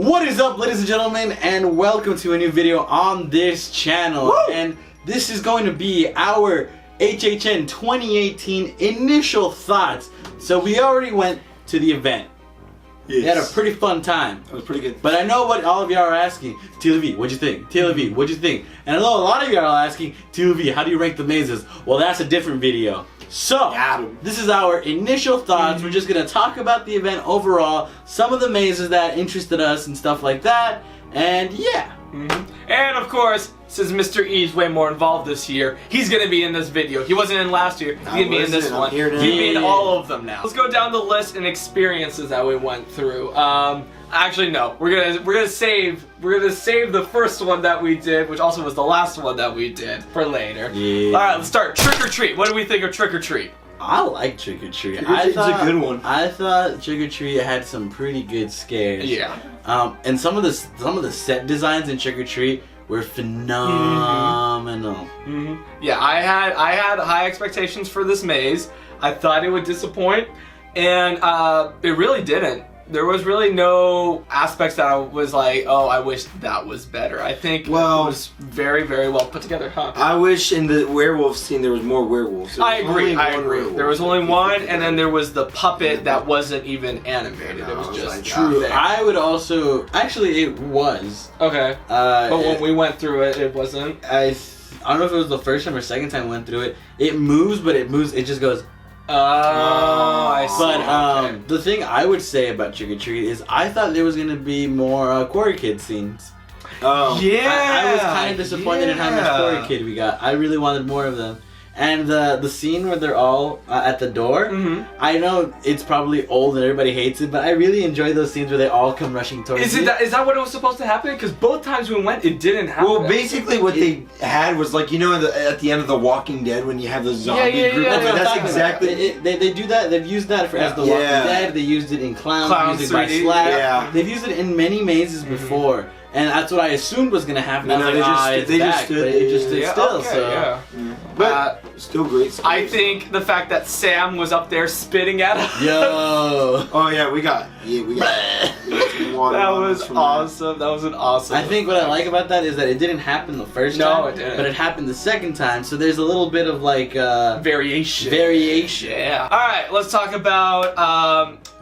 What is up, ladies and gentlemen, and welcome to a new video on this channel. Woo! And this is going to be our HHN 2018 initial thoughts. So we already went to the event. Yes. We had a pretty fun time. It was pretty good. But I know what all of y'all are asking. TLEV, what'd you think? TLEV, what'd you think? And I know a lot of y'all are asking, TLEV, how do you rank the mazes? Well, that's a different video. So, this is our initial thoughts. We're just going to talk about the event overall, some of the mazes that interested us and stuff like that, and yeah. And of course, since Mr. E's way more involved this year, he's going to be in this video. He wasn't in last year, he's going to be in this one. He's going to be in all of them now. Let's go down the list and experiences that we went through. Actually, no. We're gonna save the first one that we did, which also was the last one that we did, for later. Yeah. All right, let's start. Trick or treat. What do we think of Trick or treat? I like Trick or Treat. Trick or Treat's a good one. I thought Trick or Treat had some pretty good scares. Yeah. And some of the set designs in Trick or Treat were phenomenal. Yeah, I had high expectations for this maze. I thought it would disappoint, and it really didn't. There was really no aspects that I was like, oh, I wish that was better. I think it was very, very well put together, huh? I wish in the werewolf scene there was more werewolves. I agree. Werewolf. There was only one, and then there was the puppet that wasn't even animated. It was just true. there. I would also it was. Okay. But when we went through it, it wasn't. I don't know if it was the first time or second time we went through it. It moves, but it just goes. Oh, I see. But the thing I would say about Trick or Treat is I thought there was gonna be more Quarry Kid scenes. Oh yeah. I was kind of disappointed in how much Quarry Kid we got. I really wanted more of them. And the scene where they're all at the door, I know it's probably old and everybody hates it, but I really enjoy those scenes where they all come rushing towards you. Is that what it was supposed to happen? Because both times we went, it didn't happen. Well, basically what they had was like, you know, at the end of The Walking Dead when you have the zombie group. That's exactly they do that. They've used that as The Walking Dead. They used it in Clowns. They used it by Slap. Yeah. They've used it in many mazes before. And that's what I assumed was gonna happen. No, I was like, they just stood. But it just stood still. Okay, so. yeah. But still great scares. I think the fact that Sam was up there spitting at us. Yo. Oh yeah, we got some water. That was awesome. That was an awesome. I think what I like about that is that it didn't happen the first time. No, it didn't. But it happened the second time, so there's a little bit of like variation. Yeah. All right, let's talk about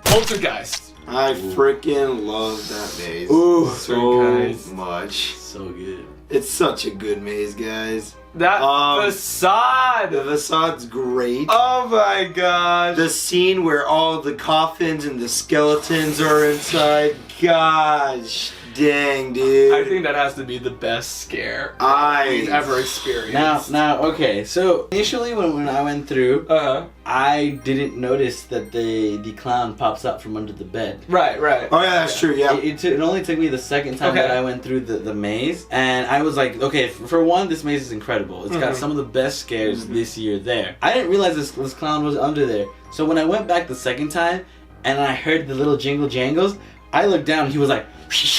Poltergeist. I freaking love that maze. Ooh, so much. So good. It's such a good maze, guys. That facade. The facade's great. Oh my gosh. The scene where all the coffins and the skeletons are inside. Gosh dang, dude. I think that has to be the best scare we've ever experienced. Now, okay. So initially, when I went through, I didn't notice that the clown pops up from under the bed. Right. Oh yeah, that's true. Yeah. It only took me the second time that I went through the maze, and I was like, okay, for one, this maze is incredible. It's got some of the best scares this year there. I didn't realize this clown was under there. So when I went back the second time, and I heard the little jingle jangles, I looked down. And he was like,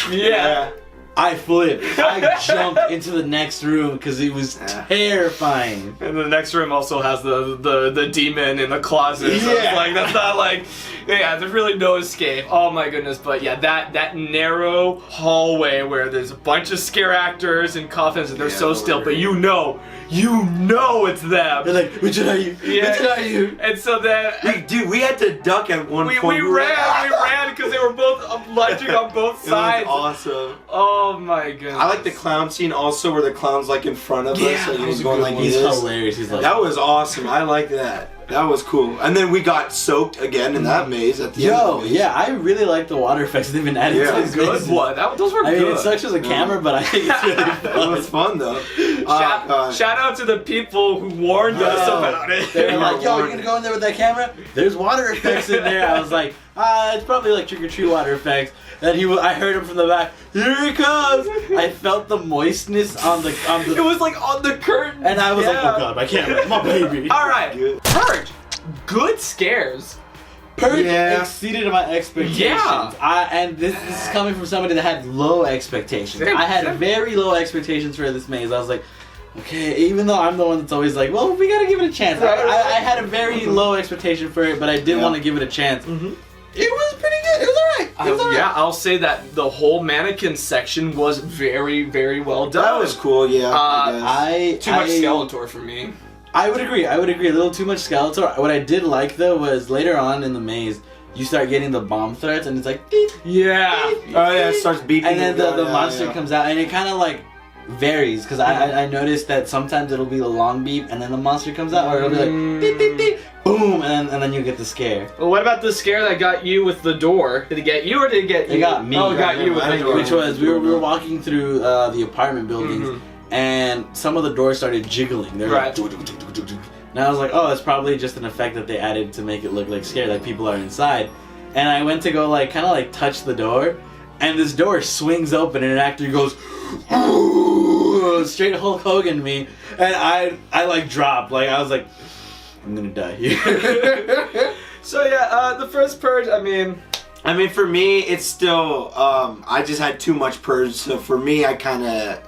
yeah. I flipped. I jumped into the next room because it was terrifying. And the next room also has the demon in the closet. So it's like that's not like there's really no escape. Oh my goodness, but yeah, that narrow hallway where there's a bunch of scare actors and coffins and they're so still, but you know it's them. They're like, which one are you? Yeah. Which one are you? And so then we had to duck at one point. We ran because they were both lunging on both sides. It was awesome. Oh my goodness. I like the clown scene also where the clown's like in front of us and he's going like he's this. Hilarious. He's like, that was awesome. I like that. That was cool. And then we got soaked again in that maze at the end of the maze. Yeah, I really like the water effects they've been adding to this good one. Those were good. I mean, it sucks as a camera, but I think it's really fun. It was fun though. Shout out to the people who warned us about it. They were like, yo, you're gonna go in there with that camera? There's water effects in there. I was like, it's probably like Trick or Treat water effects. Then I heard him from the back. Here he comes! I felt the moistness on the. It was like on the curtain. And I was like, oh god, my camera, my baby. All right, Purge, good scares. Purge exceeded my expectations. Yeah. And this is coming from somebody that had low expectations. I had very low expectations for this maze. I was like, okay, even though I'm the one that's always like, well, we gotta give it a chance. I had a very low expectation for it, but I did want to give it a chance. It was pretty good. It was alright. I'll say that the whole mannequin section was very, very well done. That was cool, yeah. Too much Skeletor for me. I would agree. A little too much Skeletor. What I did like though was later on in the maze, you start getting the bomb threats, and it's like beep. Yeah. Oh yeah, it starts beeping. And then the monster comes out, and it kind of like varies because I noticed that sometimes it'll be a long beep, and then the monster comes out, or it'll be like beep beep beep, boom, and then you get the scare. Well, what about the scare that got you with the door? Did it get you, or did it get you? It got me. Oh, it got you with the door. Which was we were walking through the apartment buildings, and some of the doors started jiggling. They're like, and I was like, oh, it's probably just an effect that they added to make it look like scary, like people are inside. And I went to go like kind of like touch the door, and this door swings open, and an actor goes, ooh, straight Hulk Hogan me, and I like dropped, like I was like, I'm gonna die here. So yeah, the first Purge, I mean, for me, it's still. I just had too much Purge, so for me, I kind of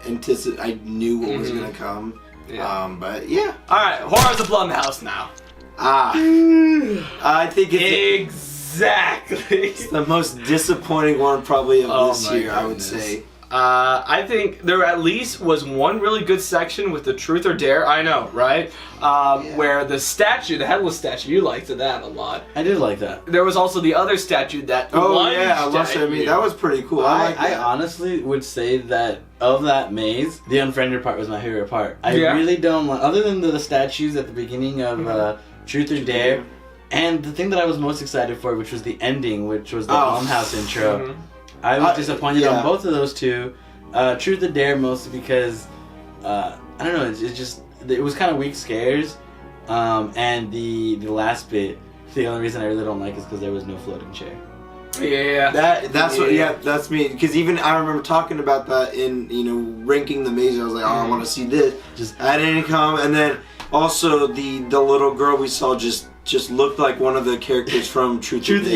I knew what was gonna come. Yeah. But yeah. All right, Horrors of Blumhouse now. I think exactly. It's the most disappointing one probably of this year. Goodness. I would say. I think there at least was one really good section with the Truth or Dare. I know, right? Where the statue, the headless statue, you liked that a lot. I did like that. There was also the other statue that lunged at you. That was pretty cool. I honestly would say that of that maze, the unfriended part was my favorite part. I really don't like, other than the statues at the beginning of Truth or Dare, and the thing that I was most excited for, which was the ending, which was the Blumhouse intro. I was disappointed on both of those two. Truth or Dare mostly because I don't know. It was kind of weak scares, and the last bit. The only reason I really don't like is because there was no floating chair. Yeah. That's me. Because even I remember talking about that in ranking the maze. I was like, oh, I want to see this. I didn't come, and then also the little girl we saw just looked like one of the characters from Truth or Dare.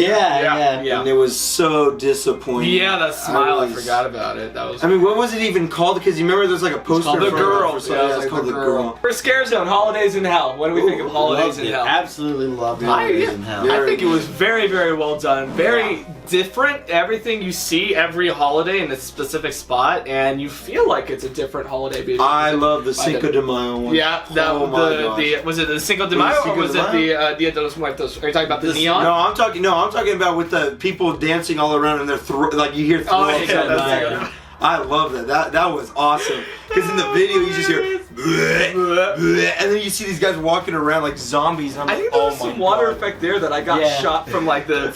Yeah. And it was so disappointing. Yeah, that smile, I forgot about it. That was. I mean, what was it even called? Because you remember there's like a poster. It's called The Girl. It's called The Girl. For Scare Zone, Holidays in Hell. What do we think of Holidays in Hell? Absolutely loved Holidays in Hell. I think it was very, very well done. Very different. Everything you see every holiday in a specific spot, and you feel like it's a different holiday. I love the Cinco de Mayo one. Yeah, was it the Cinco de Mayo or was it the Dia de los Muertos? Are you talking about the neon? No, I'm talking about with the people dancing all around and their like you hear throats. I love that. That was awesome. Because in the video you just hear bleh, bleh, and then you see these guys walking around like zombies. And I think there was some water effect there that I got shot from like the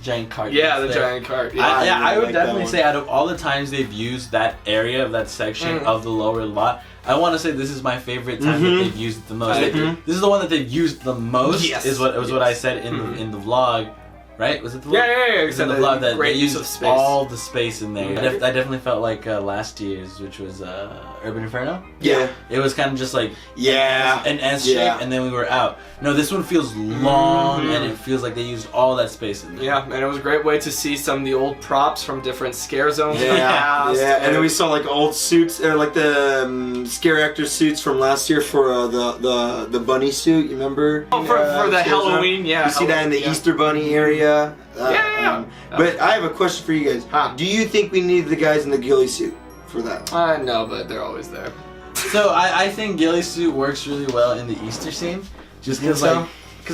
giant cart. Yeah, the giant cart. Yeah, I would definitely say out of all the times they've used that area of that section of the lower lot, I want to say this is my favorite time that they've used it the most. This is the one that they've used the most. Yes. Is what I said in the vlog. Right? Was it the vlog? Yeah. It was in the vlog that they used space. all the space in there. I definitely felt like last year's, which was Urban Inferno. Yeah. It was kind of just like an S shape, and then we were out. No, this one feels long, and it feels like they used all that space in there. Yeah, and it was a great way to see some of the old props from different scare zones. Yeah, and then we saw like old suits, or like the scare actor suits from last year for the bunny suit. You remember? Oh, for the Halloween, You see that in the Easter Bunny area. But I have a question for you guys. Do you think we need the guys in the ghillie suit for that? No, but they're always there. So I think ghillie suit works really well in the Easter scene, just because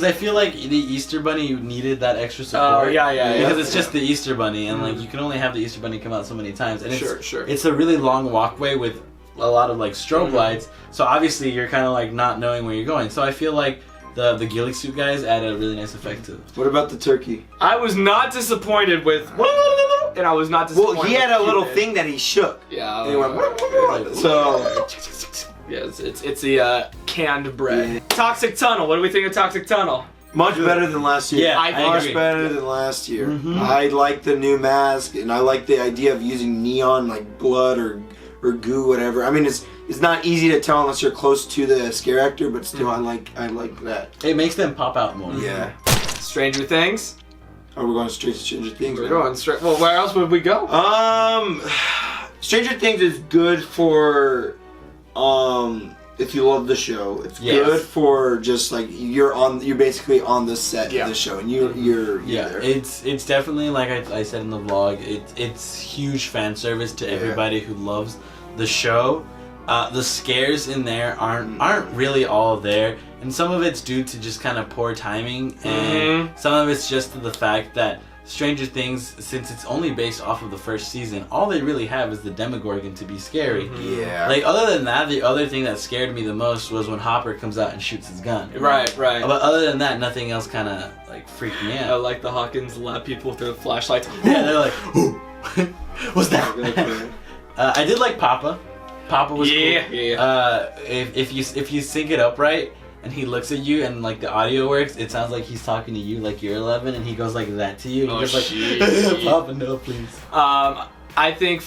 I feel like the Easter Bunny needed that extra support. Because it's just the Easter Bunny, and like you can only have the Easter Bunny come out so many times, and it's a really long walkway with a lot of like strobe lights. So obviously you're kind of like not knowing where you're going. So I feel like the ghillie suit guys add a really nice effect to it. What about the turkey? I was not disappointed with, and I was not disappointed. Well, he had a little thing that he shook. Yeah. And he went, so. Yes, it's the canned bread. Yeah. Toxic Tunnel. What do we think of Toxic Tunnel? Much better than last year. Yeah, much better than last year. I like the new mask, and I like the idea of using neon like blood or goo, whatever. I mean, it's not easy to tell unless you're close to the scare actor, but still, I like that. It makes them pop out more. Yeah. Stranger Things. Are we going straight to Stranger Things? We're going straight. Well, where else would we go? Stranger Things is good for if you love the show. It's good for just like you're basically on the set of the show, and you're there. It's definitely like I said in the vlog. It's huge fan service to everybody who loves the show. The scares in there aren't really all there, and some of it's due to just kind of poor timing, and some of it's just to the fact that Stranger Things, since it's only based off of the first season, all they really have is the Demogorgon to be scary. Yeah. Like, other than that, the other thing that scared me the most was when Hopper comes out and shoots his gun. Right. But other than that, nothing else kind of, like, freaked me out. I like the Hawkins lab people with their flashlights. Yeah, they're like, ooh, what's that? I did like Papa. Papa was cool. Yeah. If you sync it up right, and he looks at you and like the audio works, it sounds like he's talking to you like you're 11, and he goes like that to you, and you're just like, Papa, no, please. I think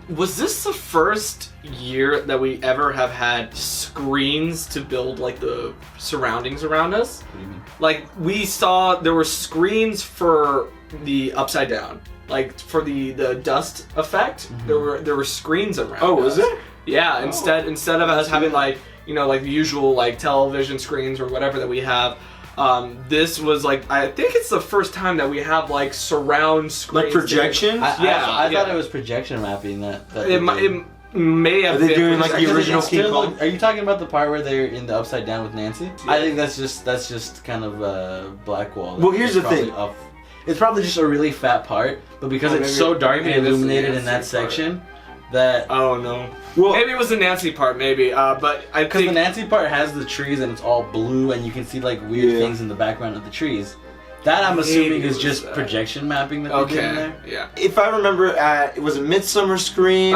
was this the first year that we ever have had screens to build like the surroundings around us? What do you mean? Like we saw there were screens for the upside down, like for the dust effect. There were screens around. Oh, was it? Yeah. Instead of us having like, you know, like the usual like television screens or whatever that we have, this was like, I think it's the first time that we have like surround screens. Like projections? I thought it was projection mapping that it may have been. Are they doing like the original King Kong? Are you talking about the part where they're in the upside down with Nancy? Yeah. I think that's just kind of Blackwall. Well, here's the thing. It's probably just a really fat part, but because it's so darkly illuminated in that section, that oh no. Well, maybe it was the Nancy part, but I think the Nancy part has the trees and it's all blue, and you can see like weird things in the background of the trees. That I'm assuming is just projection mapping that they did in there. Yeah. If I remember, it was a Midsummer Scream.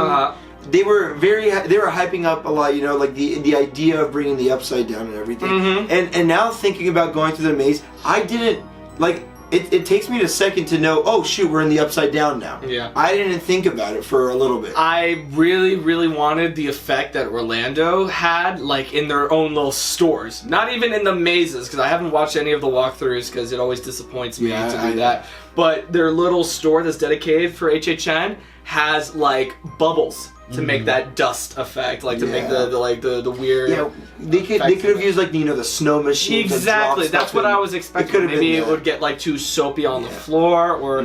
They were hyping up a lot, you know, like the idea of bringing the upside down and everything. And now thinking about going through the maze, I didn't like. It takes me a second to know, oh shoot, we're in the upside down now. Yeah. I didn't think about it for a little bit. I really, really wanted the effect that Orlando had, like in their own little stores. Not even in the mazes, because I haven't watched any of the walkthroughs, because it always disappoints me to do that. But their little store that's dedicated for HHN has like bubbles to make that dust effect, like to make the weird. Yeah, they could have used like, you know, the snow machine. Exactly, that's what I was expecting. Maybe it would get like too soapy on the floor, or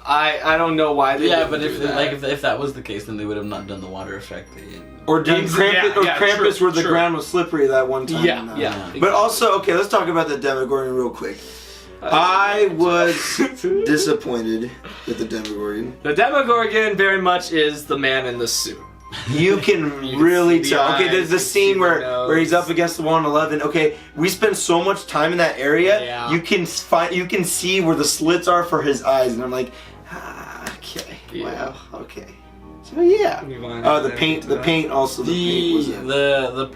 I don't know why they. Yeah, but if that was the case, then they would have not done the water effect. Or done Krampus where the ground was slippery that one time. Yeah. But also, okay, let's talk about the Demogorgon real quick. I was disappointed with the Demogorgon. The Demogorgon very much is the man in the suit. You can really tell. Okay, there's the scene where he's up against the wall in 11. Okay, we spend so much time in that area. Yeah. You can see where the slits are for his eyes, and I'm like, okay, wow, okay. So yeah. The paint also. The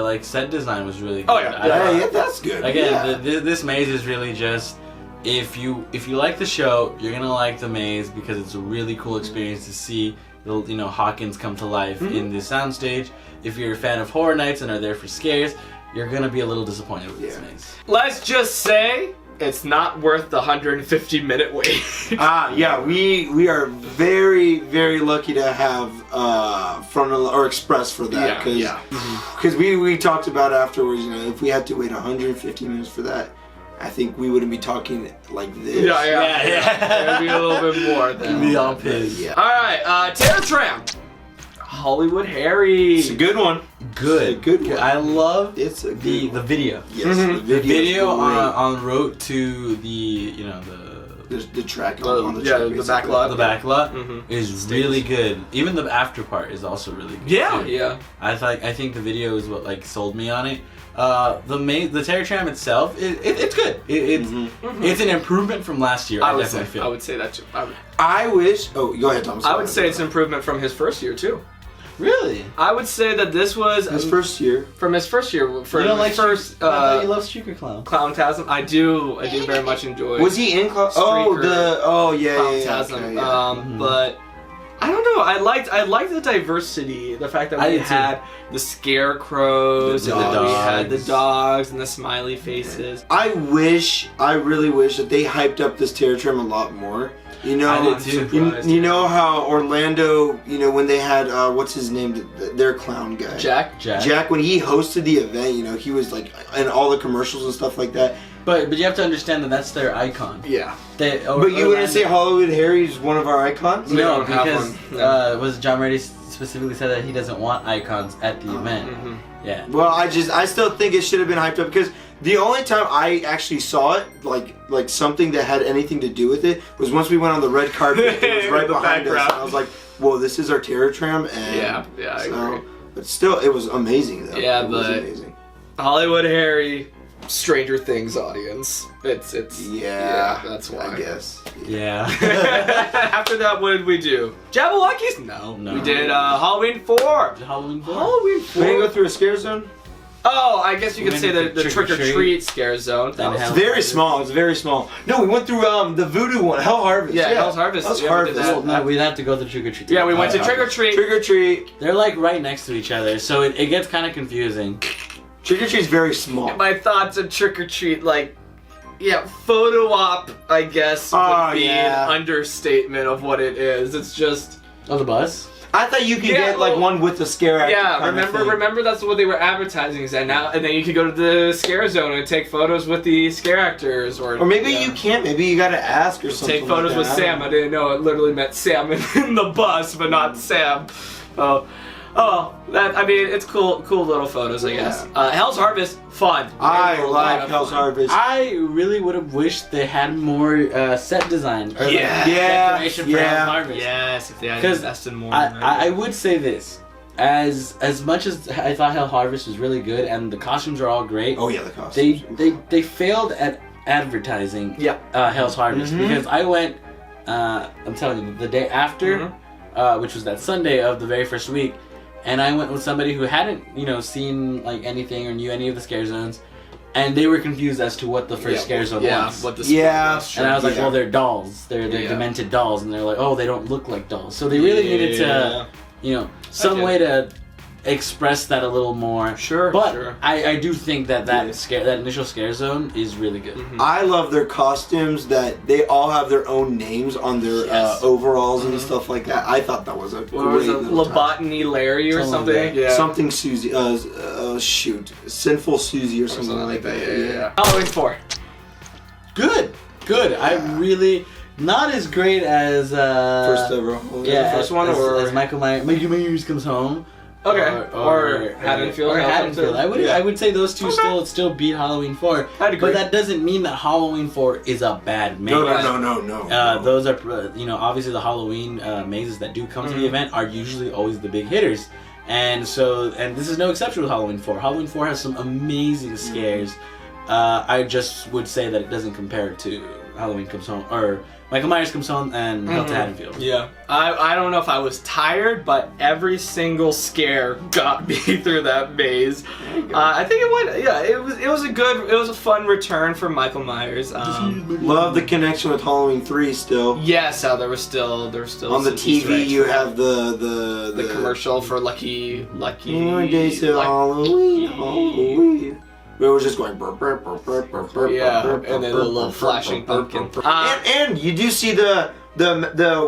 like set design was really good. Oh yeah, that's good. Again, this maze is really just, if you like the show, you're gonna like the maze because it's a really cool experience to see Hawkins come to life in this soundstage. If you're a fan of Horror Nights and are there for scares, you're gonna be a little disappointed with this maze. Let's just say it's not worth the 150-minute wait. We are very, very lucky to have Frontal or Express for that. Because we talked about afterwards, you know, if we had to wait 150 minutes for that, I think we wouldn't be talking like this. Yeah. It'd be a little bit more. It'd be all pissed. Yeah. All right, Terror Tram. Hollywood Harry. It's a good one. Good one. I love the video. Yes, the video on route to the the track on the track. The back lot. The back lot is really good. Even the after part is also really good. Yeah. I think the video is what sold me on it. The Terror Tram itself, it's good. It's an improvement from last year. I would say that too. I wish. Oh, go ahead, Tom. I would say it's an improvement from his first year too. Really? I would say that this was his first year. From his first year. You don't like first? I thought you love Streaker Clown. Clowntasm. I do very much enjoy. Was he in Clown? Clowntasm. Okay, but I don't know. I liked the diversity. The fact that we had the scarecrows, and then we had the dogs and the smiley faces. I really wish that they hyped up this Terror Trim a lot more. You know, I did too. You know how Orlando, you know, when they had what's his name, their clown guy, Jack, when he hosted the event, you know, he was like in all the commercials and stuff like that. But you have to understand that that's their icon. Yeah. But you wouldn't say Hollywood Harry's one of our icons? No, because was John Brady specifically said that he doesn't want icons at the event. Mm-hmm. Yeah. Well, I still think it should have been hyped up because the only time I actually saw it, like something that had anything to do with it, was once we went on the red carpet. It was right behind us, and I was like, "Whoa, this is our Terror Trim." And I agree. But still, it was amazing though. Yeah, it was amazing. Hollywood Harry, Stranger Things audience. It's that's why. I guess. Yeah. After that, what did we do? Jabberwockies? No. No. We did Halloween 4. Halloween 4. Halloween 4. We didn't go through a scare zone. Oh, I guess you could say the trick-or-treat scare zone. It's very small. It's very small. No, we went through the voodoo one, Hell Harvest. Yeah, Hell's Harvest. Hell's Yeah, Harvest. we did that. No, we'd have to go to trick-or-treat. Yeah, we went to trick-or-treat. Trick-or-treat. They're like right next to each other, so it gets kind of confusing. Trick-or-treat's very small. My thoughts of trick-or-treat, like, photo op, I guess, would be an understatement of what it is. It's just... Oh, the bus? I thought you could get like one with the scare actor. Yeah, remember that's what they were advertising and now, and then you could go to the scare zone and take photos with the scare actors, or maybe you can't. Maybe you gotta ask or something. Take photos with Sam. I didn't know it literally meant Sam in the bus, but not Sam. Oh, it's cool little photos, I guess. Hell's Harvest, fun. I like Hell's Harvest. I really would have wished they had more set design. Or decoration for Hell's Harvest. Yes, if they had invested more. I would say this. As much as I thought Hell Harvest was really good and the costumes are all great. Oh yeah, the costumes. They failed at advertising Hell's Harvest because I went I'm telling you, the day after, which was that Sunday of the very first week. And I went with somebody who hadn't, seen like anything or knew any of the scare zones, and they were confused as to what the first scare zone was. What the was. And I was like, well, they're dolls. They're demented dolls, and they're like, oh, they don't look like dolls. So they really needed to, some way to express that a little more. But I do think that initial scare zone is really good. I love their costumes, that they all have their own names on their overalls and stuff like that. I thought that was a great Lobotomy Larry or something. Something Susie. Sinful Susie or something like that. Yeah. Halloween 4. Good. I really. Not as great as first ever. Yeah, the first one, as Michael Myers Comes Home. Okay. Or Haddonfield. I would say those two still beat Halloween 4. I'd agree. But that doesn't mean that Halloween 4 is a bad maze. No. Those are, obviously the Halloween mazes that do come to the event are usually always the big hitters. And this is no exception with Halloween 4. Halloween 4 has some amazing scares. I just would say that it doesn't compare to Halloween Comes Home, or Michael Myers Comes Home and Hell to Haddonfield. Yeah. I don't know if I was tired, but every single scare got me through that maze. I think it went. Yeah, it was a fun return for Michael Myers. Love the connection with Halloween 3 still. Yes, there was still on the TV. You have the commercial for Lucky. More days to Halloween. We were just going burp, burp, burp, burp, burp, burp, and then the little flashing pumpkin. And you do see the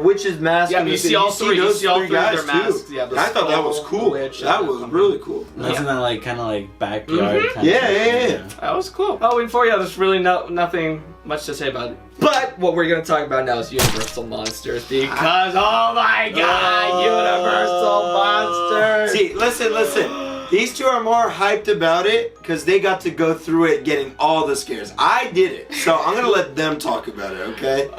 witch's mask. Yeah, you see all three. Those three guys their masks. Yeah, I thought that was cool. That was really cool. Isn't that kind of backyard? Yeah. That was cool. Halloween 4. Yeah, there's really nothing much to say about it. But what we're gonna talk about now is Universal Monsters, because oh my God, Universal Monsters. See, listen. These two are more hyped about it because they got to go through it getting all the scares. I did it, so I'm gonna let them talk about it, okay?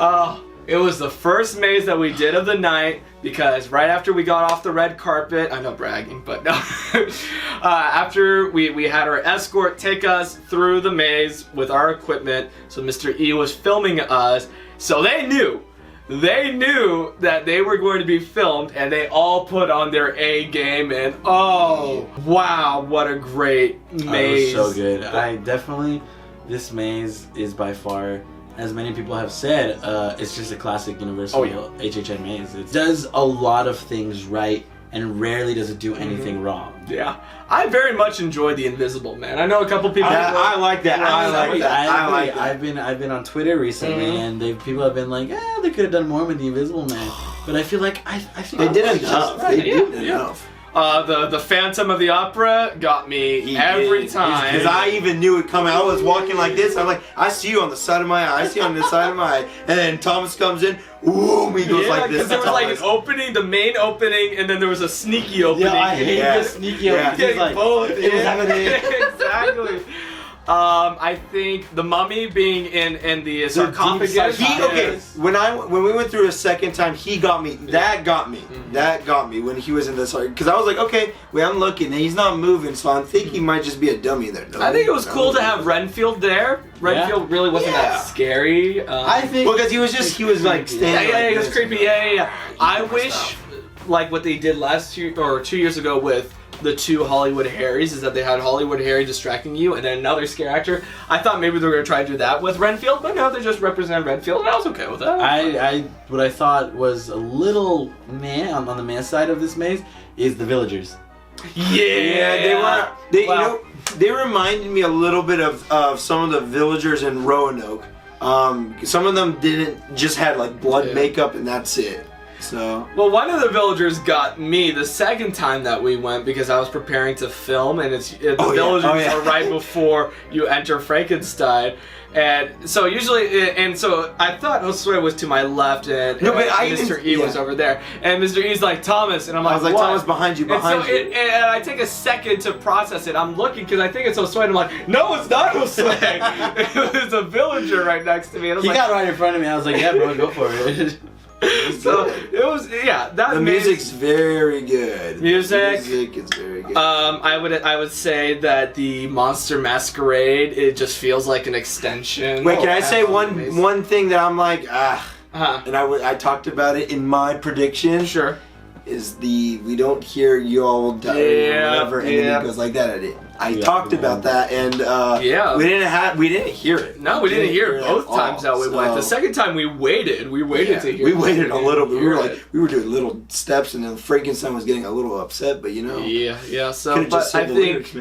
It was the first maze that we did of the night because right after we got off the red carpet, I know bragging, but no. After we had our escort take us through the maze with our equipment, so Mr. E was filming us, so they knew that they were going to be filmed, and they all put on their A game, and oh, wow, what a great maze. It was so good. This maze is by far as many people have said, it's just a classic Universal HHN maze. It does a lot of things right, and rarely does it do anything wrong. Yeah, I very much enjoy the Invisible Man. I know a couple people. I like that. I like that. I've been on Twitter recently, and people have been like, they could have done more with the Invisible Man. But I feel like I think they did enough. They did enough. The Phantom of the Opera got me every time. Because I even knew it coming. I was walking like this. I'm like, I see you on the side of my eye. I see you on the side of my eye. And then Thomas comes in. Ooh, he goes like this. Because there was like an opening, the main opening, and then there was a sneaky opening. Yeah, I hate the sneaky opening. It's like both. Exactly. I think the Mummy being in the sarcophagus. When we went through a second time, he got me. That got me. That got me when he was in the sarcophagus. Because I was like, okay, I'm looking, and he's not moving, so I'm thinking he might just be a dummy there. I think it was cool to have Renfield there. Renfield really wasn't that scary. I think because he was like standing. Yeah, he was creepy. Yeah. I wish, like what they did last year or 2 years ago with the two Hollywood Harrys, is that they had Hollywood Harry distracting you and then another scare actor. I thought maybe they were going to try to do that with Renfield, but no, they just represent Renfield, and I was okay with that. What I thought was a little on the man side of this maze is the villagers. Yeah, they reminded me a little bit of some of the villagers in Roanoke. Some of them didn't just had like blood makeup and that's it. So well, one of the villagers got me the second time that we went because I was preparing to film, and the villagers are right before you enter Frankenstein, and so so I thought Josue was to my left, and Mr. E was over there, and Mr. E's like Thomas, and I'm like, I was like, Thomas, behind you. And I take a second to process it. I'm looking because I think it's Josue, and I'm like, no, it's not Josue. It was a villager right next to me, and he got right in front of me. I was like, yeah, bro, go for it. So it was the music's very good. Music is very good. I would say that the Monster Masquerade, it just feels like an extension. Wait, can I say one thing that I'm like and I talked about it in my prediction. Sure. Is we don't hear you all die or whatever, and then it goes like that. I talked about that, and we didn't hear it. No, we didn't hear it both times that we went. The second time we waited to hear. We waited a little bit. We were doing little steps, and then Frankenstein was getting a little upset, but Yeah. So, but I think.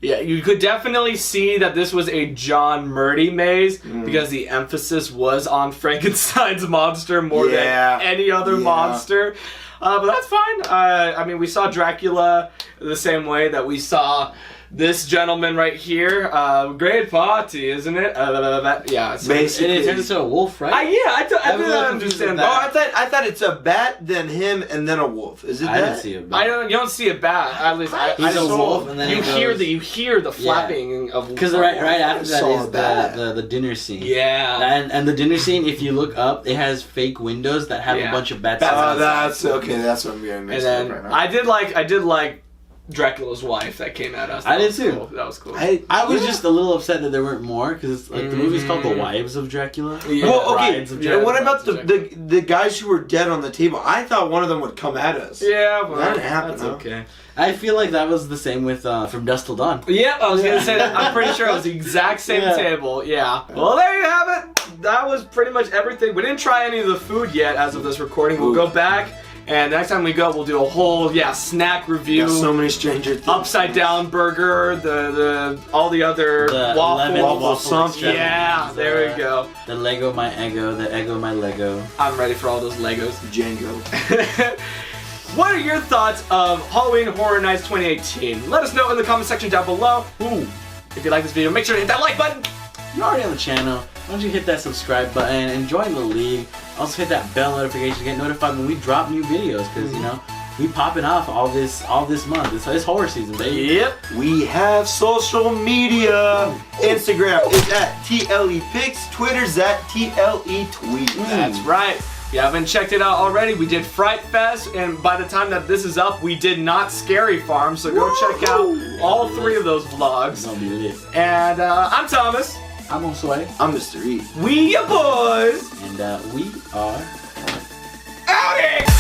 Yeah, you could definitely see that this was a John Murdy maze because the emphasis was on Frankenstein's monster more than any other monster. But that's fine. I mean, we saw Dracula the same way that we saw this gentleman right here. Great party, isn't it? Basically. It turns into a wolf, right? I didn't understand that. I thought it's a bat, then him, and then a wolf. Is it that? I didn't see a bat. You don't see a bat. At least he's a wolf, and then you hear the flapping of. Because right after that is the dinner scene. Yeah. And the dinner scene, if you look up, it has fake windows that have a bunch of bats. Oh, that's okay. That's what I'm getting mixed up right now. I did like Dracula's wife that came at us. I did too. Cool. That was cool. I was just a little upset that there weren't more because the movie's called The Wives of Dracula. Yeah. Well, okay. What about the guys who were dead on the table? I thought one of them would come at us. Yeah, well, that happened. That's okay. I feel like that was the same with From Dusk Till Dawn. Yeah, I was gonna say that. I'm pretty sure it was the exact same table. Yeah. Well, there you have it. That was pretty much everything. We didn't try any of the food yet as of this recording. We'll go back. And the next time we go, we'll do a whole snack review. Got so many Stranger Things. Upside down burger, all the other waffle something. Yeah, there we go. The Lego my Eggo, the Eggo my Lego. I'm ready for all those Legos. Django. What are your thoughts of Halloween Horror Nights 2018? Let us know in the comment section down below. If you like this video, make sure to hit that like button. You're already on the channel. Why don't you hit that subscribe button and join the league. Also hit that bell notification to get notified when we drop new videos, because we popping off all this month. It's horror season, baby. Yep. We have social media. Instagram is at TLEPix. Twitter's at TLETweet. That's right. If you haven't checked it out already, we did Fright Fest, and by the time that this is up, we did Not Scary Farm, so go check out all 3 of those vlogs. And I'm Thomas. I'm Josue. I'm Mr. E. We your boys. And we are out here.